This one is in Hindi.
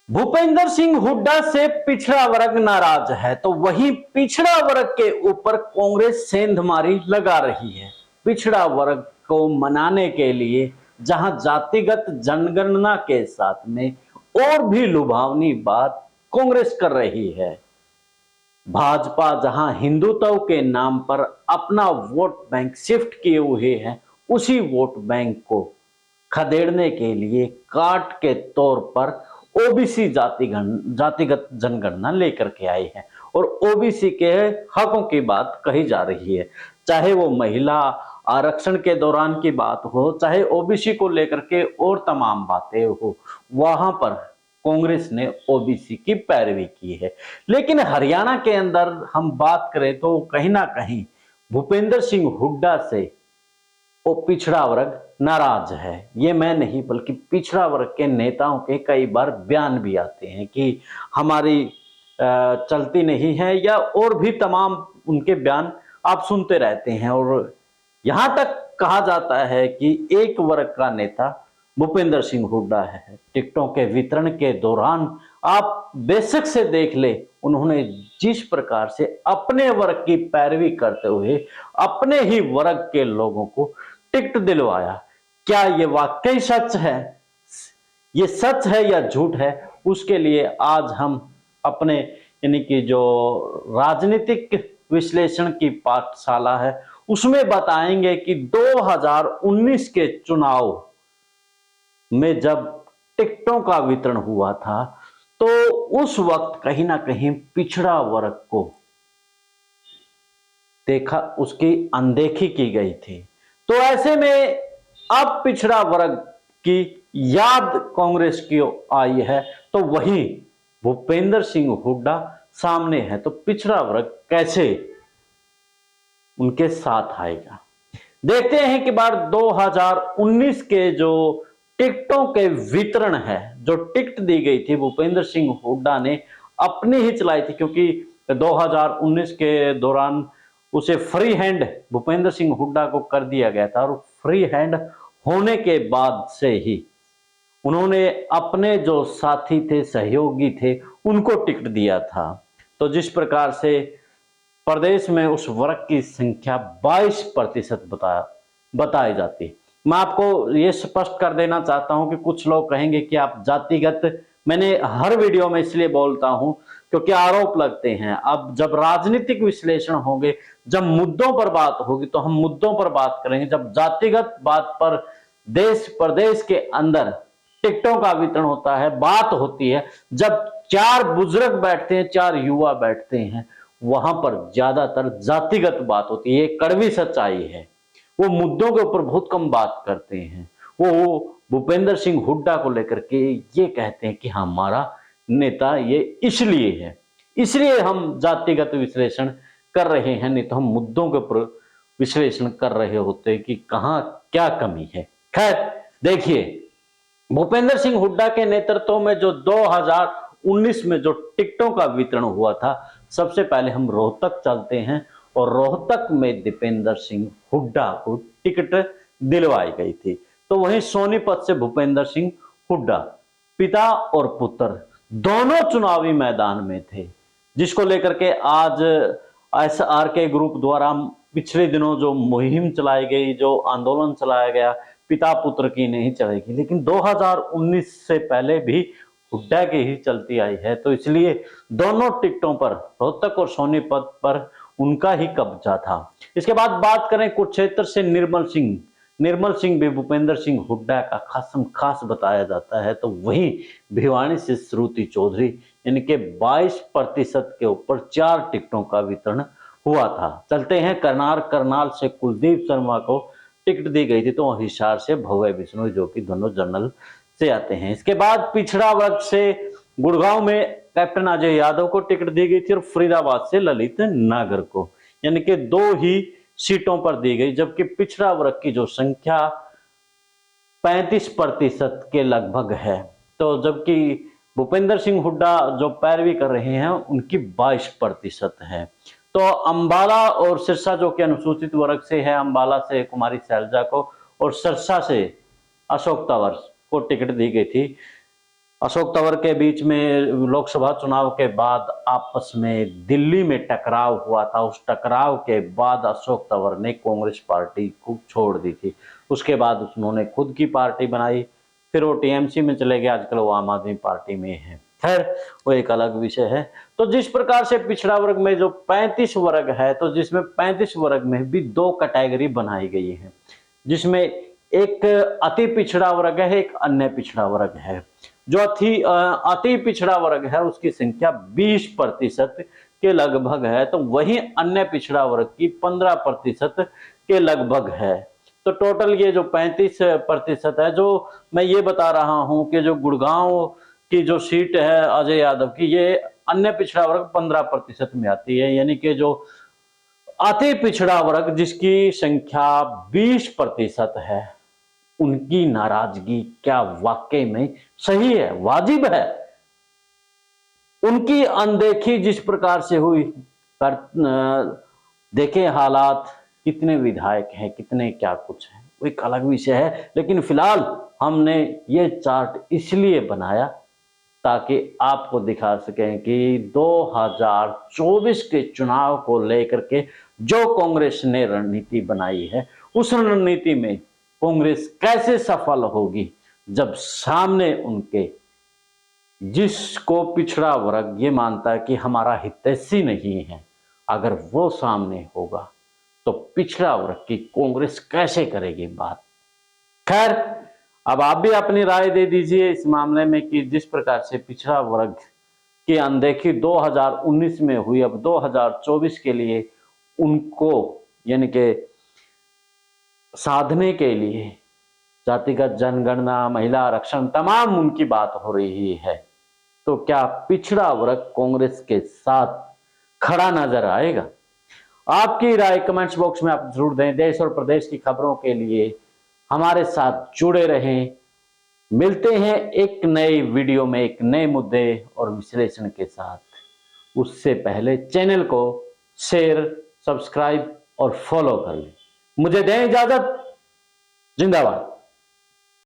भूपेंद्र सिंह हुड्डा से पिछड़ा वर्ग नाराज है तो वहीं पिछड़ा वर्ग के ऊपर कांग्रेस सेंधमारी लगा रही है। पिछड़ा वर्ग को मनाने के लिए जहां जातिगत जनगणना के साथ में और भी लुभावनी बात कांग्रेस कर रही है। भाजपा जहां हिंदुत्व के नाम पर अपना वोट बैंक शिफ्ट किए हुए है, उसी वोट बैंक को खदेड़ने के लिए काट के तौर पर ओबीसी जातिगत जनगणना लेकर के आई है और ओबीसी के हकों की बात कही जा रही है। चाहे वो महिला आरक्षण के दौरान की बात हो, चाहे ओबीसी को लेकर के और तमाम बातें हो, वहां पर कांग्रेस ने ओबीसी की पैरवी की है। लेकिन हरियाणा के अंदर हम बात करें तो कहीं ना कहीं भूपेंद्र सिंह हुड्डा से वो पिछड़ा वर्ग नाराज है। ये मैं नहीं बल्कि पिछड़ा वर्ग के नेताओं के कई बार बयान भी आते हैं कि हमारी चलती नहीं है, या और भी तमाम उनके बयान आप सुनते रहते हैं। और यहां तक कहा जाता है कि एक वर्ग का नेता भूपेंद्र सिंह हुड्डा है। टिकटों के वितरण के दौरान आप बेशक से देख ले, उन्होंने जिस प्रकार से अपने वर्ग की पैरवी करते हुए अपने ही वर्ग के लोगों को टिकट दिलवाया। क्या ये वाकई सच है? ये सच है या झूठ है? उसके लिए आज हम अपने यानी कि जो राजनीतिक विश्लेषण की पाठशाला है उसमें बताएंगे कि 2019 के चुनाव में जब टिकटों का वितरण हुआ था तो उस वक्त कहीं ना कहीं पिछड़ा वर्ग को देखा, उसकी अनदेखी की गई थी। तो ऐसे में अब पिछड़ा वर्ग की याद कांग्रेस की आई है तो वहीं भूपेंद्र सिंह हुड्डा सामने है, तो पिछड़ा वर्ग कैसे उनके साथ आएगा? देखते हैं कि बार 2019 के जो टिकटों के वितरण है, जो टिकट दी गई थी भूपेंद्र सिंह हुड्डा ने अपनी ही चलाई थी, क्योंकि 2019 के दौरान उसे फ्री हैंड भूपेंद्र सिंह हुड्डा को कर दिया गया था और फ्री हैंड होने के बाद से ही उन्होंने अपने जो साथी थे, सहयोगी थे, उनको टिकट दिया था। तो जिस प्रकार से प्रदेश में उस वर्ग की संख्या 22% बताई जाती है। मैं आपको ये स्पष्ट कर देना चाहता हूं कि कुछ लोग कहेंगे कि आप जातिगत, मैंने हर वीडियो में इसलिए बोलता हूं क्योंकि आरोप लगते हैं। अब जब राजनीतिक विश्लेषण होंगे, जब मुद्दों पर बात होगी तो हम मुद्दों पर बात करेंगे। जब जातिगत बात पर देश प्रदेश के अंदर टिकटों का वितरण होता है, बात होती है, जब चार बुजुर्ग बैठते हैं, चार युवा बैठते हैं, वहां पर ज्यादातर जातिगत बात होती है। ये कड़वी सच्चाई है। वो मुद्दों के ऊपर बहुत कम बात करते हैं। वो भूपेंद्र सिंह हुड्डा को लेकर के ये कहते हैं कि हमारा नेता ये इसलिए है, इसलिए हम जातिगत विश्लेषण कर रहे हैं, नहीं तो हम मुद्दों के ऊपर विश्लेषण कर रहे होते कि कहां क्या कमी है। खैर देखिए, भूपेंद्र सिंह हुड्डा के नेतृत्व में जो 2019 में जो टिकटों का वितरण हुआ था, सबसे पहले हम रोहतक चलते हैं और रोहतक में दीपेंद्र सिंह हुड्डा को टिकट दिलवाई गई थी। तो वहीं सोनीपत से भूपेंद्र सिंह हुड्डा पिता और पुत्र दोनों चुनावी मैदान में थे, जिसको लेकर के आज एसआर के ग्रुप द्वारा पिछले दिनों जो मुहिम चलाई गई, जो आंदोलन चलाया गया, पिता पुत्र की नहीं चलेगी, लेकिन 2019 से पहले भी हुड्डा की ही चलती आई है। तो इसलिए दोनों टिकटों पर, रोहतक और सोनीपत पर, उनका ही कब्जा था। इसके बाद बात करें कुरुक्षेत्र से निर्मल सिंह भी भूपेंद्र सिंह हुड्डा का खासम खास बताया जाता है। तो वहीं भिवानी से श्रुति चौधरी, इनके 22% के ऊपर 4 टिकटों का वितरण हुआ था। चलते हैं करनाल से कुलदीप शर्मा को टिकट दी गई थी, तो हिसार से भव्य विष्णु, जो कि दोनों जनरल से आते हैं। इसके बाद पिछड़ा वर्ग से गुड़गांव में कैप्टन अजय यादव को टिकट दी गई थी और फरीदाबाद से ललित नागर को, यानी कि 2 ही सीटों पर दी गई, जबकि पिछड़ा वर्ग की जो संख्या 35% के लगभग है। तो जबकि भूपेंद्र सिंह हुड्डा जो पैरवी कर रहे हैं उनकी 22% है। तो अंबाला और सिरसा जो कि अनुसूचित वर्ग से है, अंबाला से कुमारी शैलजा को और सिरसा से अशोक तंवर को टिकट दी गई थी। अशोक तंवर के बीच में लोकसभा चुनाव के बाद आपस में दिल्ली में टकराव हुआ था। उस टकराव के बाद अशोक तंवर ने कांग्रेस पार्टी को छोड़ दी थी। उसके बाद उन्होंने खुद की पार्टी बनाई, फिर वो टीएमसी में चले गए, आजकल वो आम आदमी पार्टी में है। खैर, वो एक अलग विषय है। तो जिस प्रकार से पिछड़ा वर्ग में जो 35 वर्ग है, तो जिसमें 35 वर्ग में भी दो कैटेगरी बनाई गई है, जिसमें एक अति पिछड़ा वर्ग है, एक अन्य पिछड़ा वर्ग है। जो अति पिछड़ा वर्ग है उसकी संख्या 20% के लगभग है, तो वही अन्य पिछड़ा वर्ग की 15% के लगभग है। तो टोटल ये जो 35% है, जो मैं ये बता रहा हूं कि जो गुड़गांव की जो सीट है अजय यादव की, ये अन्य पिछड़ा वर्ग 15% में आती है। यानी कि जो अति पिछड़ा वर्ग जिसकी संख्या 20% है, उनकी नाराजगी क्या वाकई में सही है, वाजिब है? उनकी अनदेखी जिस प्रकार से हुई, देखे हालात, कितने विधायक हैं, कितने क्या कुछ है, वो एक अलग विषय है। लेकिन फिलहाल हमने ये चार्ट इसलिए बनाया ताकि आपको दिखा सकें कि 2024 के चुनाव को लेकर के जो कांग्रेस ने रणनीति बनाई है, उस रणनीति में कांग्रेस कैसे सफल होगी जब सामने उनके, जिसको पिछड़ा वर्ग ये मानता है कि हमारा हितैषी नहीं है, अगर वो सामने होगा तो पिछड़ा वर्ग की कांग्रेस कैसे करेगी बात। खैर, अब आप भी अपनी राय दे दीजिए इस मामले में कि जिस प्रकार से पिछड़ा वर्ग की अनदेखी 2019 में हुई, अब 2024 के लिए उनको यानी कि साधने के लिए जातिगत जनगणना, महिला आरक्षण, तमाम उनकी बात हो रही है, तो क्या पिछड़ा वर्ग कांग्रेस के साथ खड़ा नजर आएगा? आपकी राय कमेंट्स बॉक्स में आप जरूर दें। देश और प्रदेश की खबरों के लिए हमारे साथ जुड़े रहें। मिलते हैं एक नए वीडियो में एक नए मुद्दे और विश्लेषण के साथ। उससे पहले चैनल को शेयर, सब्सक्राइब और फॉलो कर लें। मुझे दें इजाजत। जिंदाबाद।